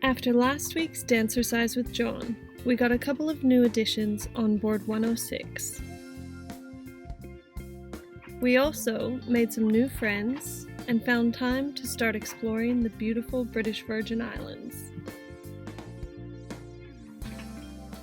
After last week's dancercise with John, we got a couple of new additions on board 106. We also made some new friends and found time to start exploring the beautiful British Virgin Islands.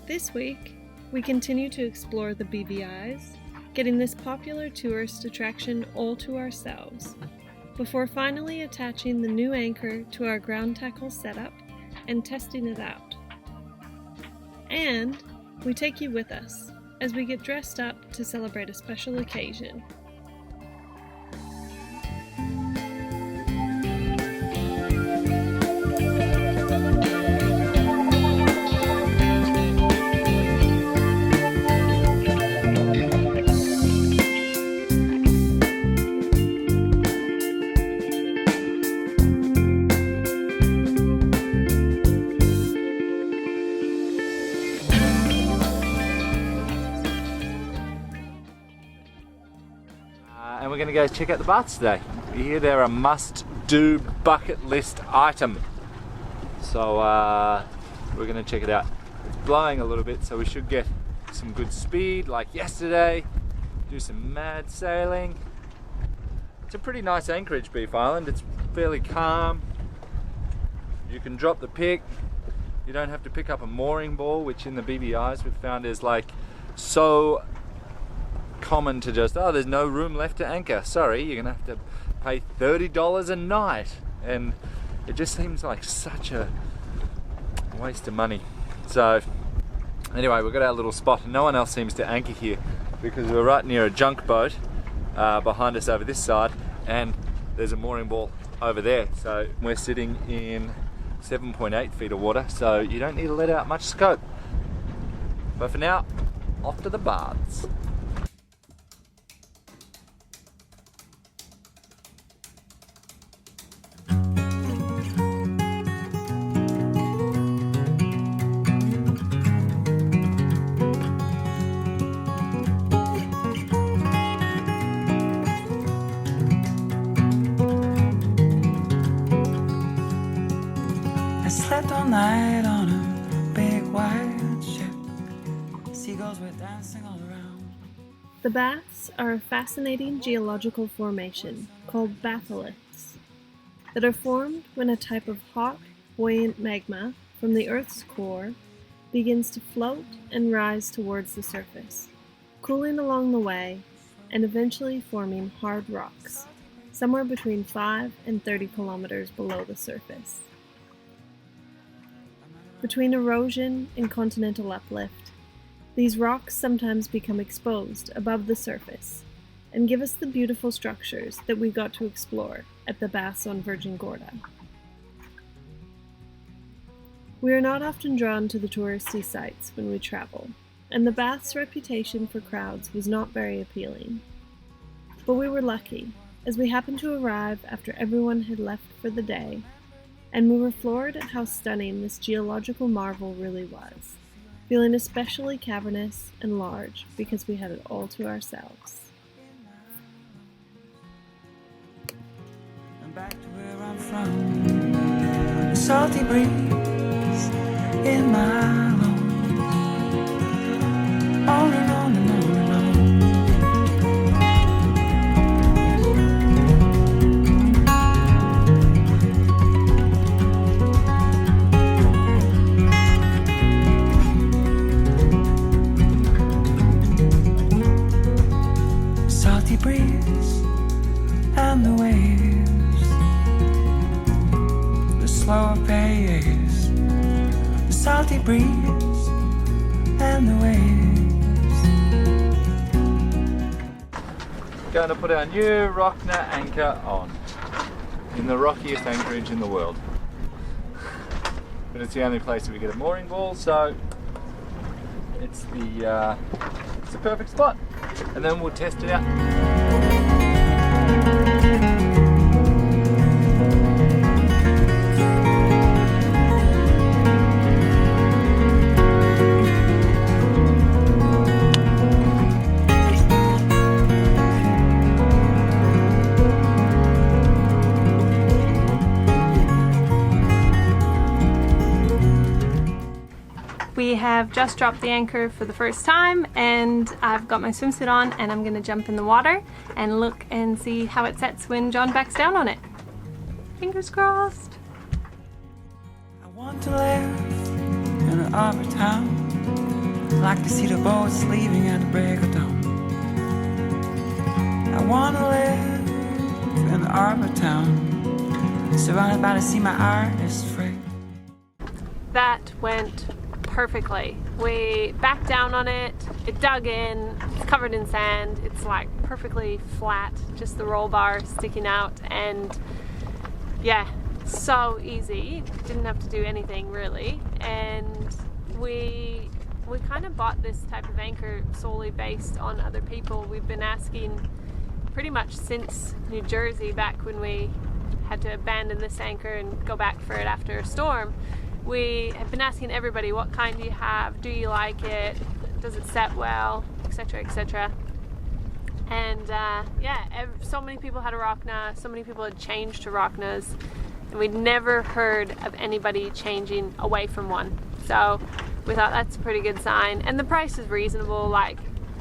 This week, we continue to explore the BVIs, getting this popular tourist attraction all to ourselves, before finally attaching the new anchor to our ground tackle setup and testing it out. And we take you with us as we get dressed up to celebrate a special occasion. And we're going to go check out the baths today. We hear they're a must-do bucket list item. So we're going to check it out. It's blowing a little bit, so we should get some good speed like yesterday. Do some mad sailing. It's a pretty nice anchorage, Beef Island. It's fairly calm. You can drop the pick. You don't have to pick up a mooring ball, which in the BBIs we've found is like so common to just, oh, there's no room left to anchor. Sorry, you're gonna have to pay $30 a night, and it just seems like such a waste of money. So anyway, we've got our little spot, and no one else seems to anchor here because we're right near a junk boat behind us over this side, and there's a mooring ball over there. So we're sitting in 7.8 feet of water, so you don't need to let out much scope. But for now, off to the baths. I slept all night on a big white ship. Seagulls were dancing all around. The baths are a fascinating geological formation called batholiths that are formed when a type of hot, buoyant magma from the Earth's core begins to float and rise towards the surface, cooling along the way and eventually forming hard rocks, somewhere between 5 and 30 kilometers below the surface. Between erosion and continental uplift, these rocks sometimes become exposed above the surface and give us the beautiful structures that we got to explore at the baths on Virgin Gorda. We are not often drawn to the touristy sites when we travel, and the baths' reputation for crowds was not very appealing. But we were lucky, as we happened to arrive after everyone had left for the day, and we were floored at how stunning this geological marvel really was, feeling especially cavernous and large because we had it all to ourselves. And back to where I'm from, the salty breeze in my lungs, on and on and on and on. Breeze and the waves, the slower pace, the salty breeze and the waves. Going to put our new Rocna anchor on in the rockiest anchorage in the world. But it's the only place that we get a mooring ball, so it's the perfect spot. And then we'll test it out. We have just dropped the anchor for the first time and I've got my swimsuit on and I'm gonna jump in the water and look and see how it sets when John backs down on it. Fingers crossed. I want to live in an arbor town. I like to see the boats leaving at the break of dawn. I want to live in an arbor town, surrounded by the sea, my art is free. That went perfectly. We backed down on it, it dug in, it's covered in sand, it's like perfectly flat, just the roll bar sticking out, and yeah, so easy. Didn't have to do anything really, and we kind of bought this type of anchor solely based on other people. We've been asking pretty much since New Jersey, back when we had to abandon this anchor and go back for it after a storm. We have been asking everybody, what kind do you have? Do you like it? Does it set well? Etc, etc. And yeah, so many people had a Rocna, so many people had changed to Rocnas, and we'd never heard of anybody changing away from one. So we thought that's a pretty good sign. And the price is reasonable, like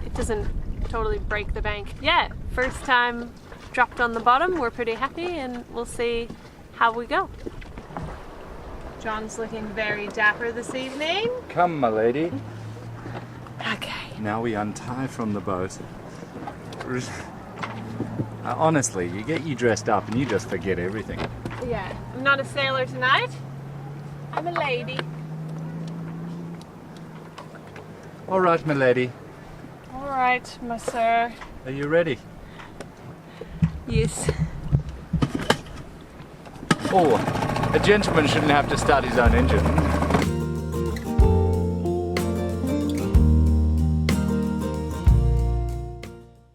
it doesn't totally break the bank. Yeah, first time dropped on the bottom, we're pretty happy, and we'll see how we go. John's looking very dapper this evening. Come, my lady. Okay. Now we untie from the boat. Honestly, you get you dressed up and you just forget everything. Yeah, I'm not a sailor tonight. I'm a lady. All right, my lady. All right, my sir. Are you ready? Yes. Oh, a gentleman shouldn't have to start his own engine.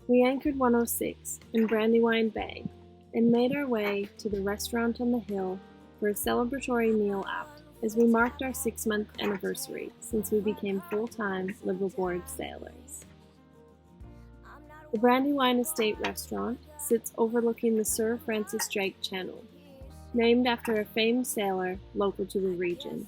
We anchored 106 in Brandywine Bay and made our way to the restaurant on the hill for a celebratory meal out as we marked our 6-month anniversary since we became full-time liveaboard sailors. The Brandywine Estate restaurant sits overlooking the Sir Francis Drake Channel, named after a famed sailor local to the region.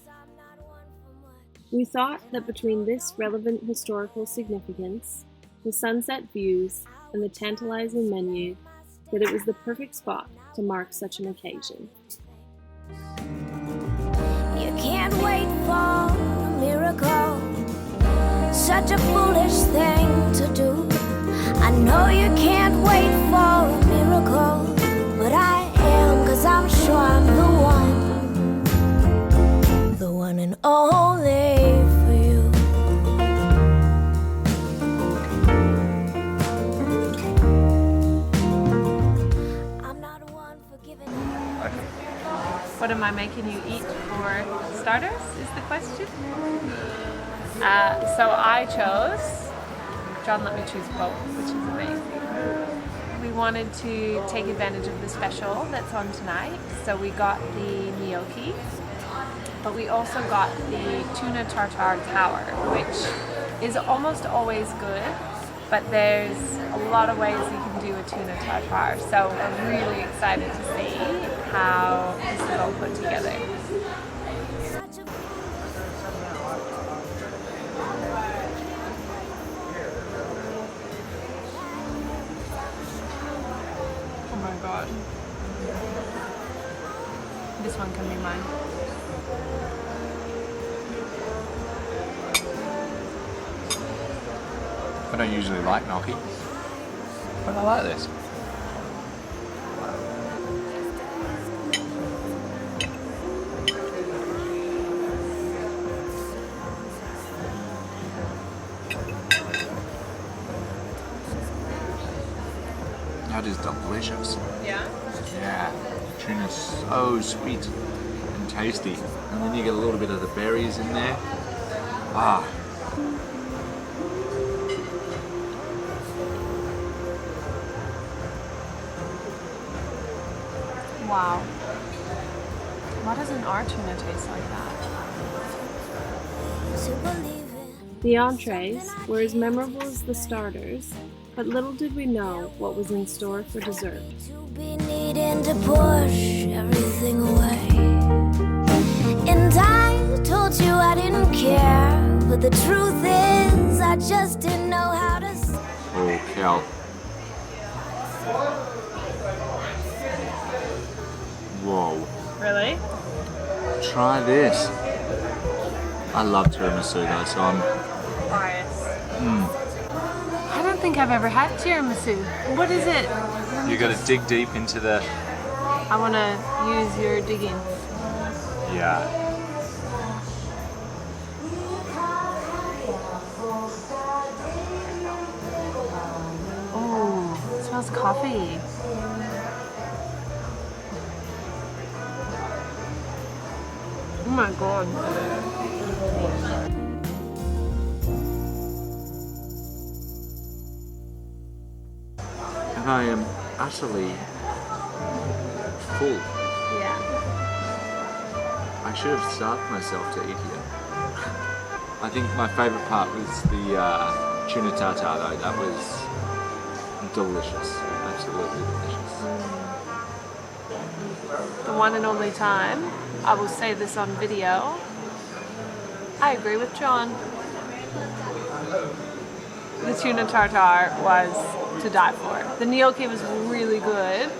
We thought that between this relevant historical significance, the sunset views, and the tantalizing menu, that it was the perfect spot to mark such an occasion. You can't wait for a miracle, such a foolish thing to do. I know you can't wait for a miracle, but I am, 'cause I'm sure I'm the one and only for you. I'm not one for giving up. What am I making you eat for starters, is the question? So I chose, John let me choose both, which is amazing. We wanted to take advantage of the special that's on tonight, so we got the gnocchi, but we also got the tuna tartare tower, which is almost always good, but there's a lot of ways you can do a tuna tartare, so I'm really excited to see how this is all put together. Oh my god. This one can be mine. I don't usually like gnocchi, but I like this. That is delicious. Yeah? Yeah, tuna's so sweet and tasty. And then you get a little bit of the berries in there. Ah. Wow. Why doesn't our tuna taste like that? The entrees were as memorable as the starters, but little did we know what was in store for dessert. To be needing to push everything away. And I told you I didn't care. But the truth is, I just didn't know how to say. Oh, Cal. Whoa. Really? Try this. I love tiramisu though, so I'm... Bias. I don't think I've ever had tiramisu. What is it? You got to dig deep into the... I want to use your digging. Yeah. Oh, it smells coffee. Oh my god. And I am utterly full. Yeah. I should have starved myself to eat here. I think my favourite part was the tuna tartare though. That was delicious. Absolutely delicious. The one and only time, I will say this on video, I agree with John. The tuna tartare was to die for. The gnocchi was really good,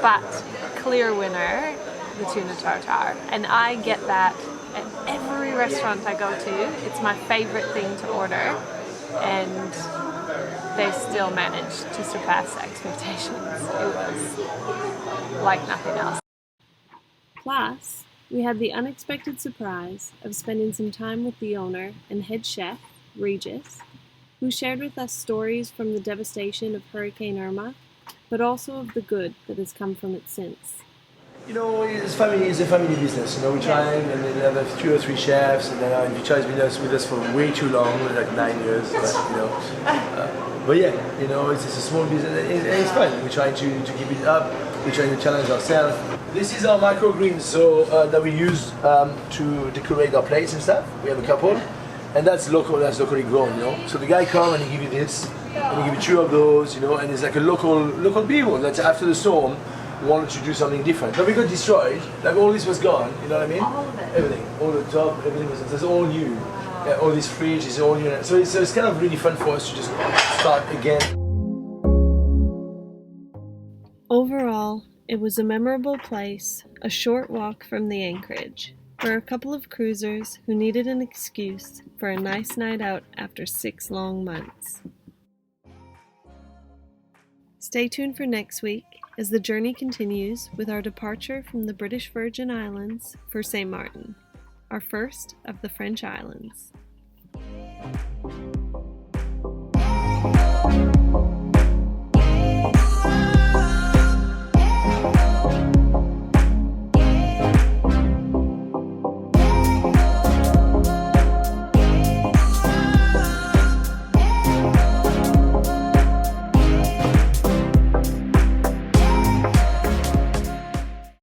but clear winner, the tuna tartare. And I get that at every restaurant I go to. It's my favorite thing to order, and they still managed to surpass expectations. It was like nothing else. Plus, we had the unexpected surprise of spending some time with the owner and head chef, Regis, who shared with us stories from the devastation of Hurricane Irma, but also of the good that has come from it since. You know, it's a family business. You know, we try and then have 2 or 3 chefs, and then Vichai's been with us for way too long, like 9 years. But, you know, but yeah, you know, it's a small business, and it's fun. We're trying to keep it up. We're trying to challenge ourselves. This is our microgreens, so that we use to decorate our plates and stuff. We have a couple, and that's locally grown. You know, so the guy come and he give you this, and he give you 2 of those. You know, and it's like a local people that after the storm wanted to do something different. But we got destroyed, like all this was gone, you know what I mean? All of it. Everything, all the top, everything was all new. Yeah, all this fridge is all new. So it's kind of really fun for us to just start again. Overall, it was a memorable place, a short walk from the anchorage, for a couple of cruisers who needed an excuse for a nice night out after 6 long months. Stay tuned for next week as the journey continues with our departure from the British Virgin Islands for St. Martin, our first of the French islands.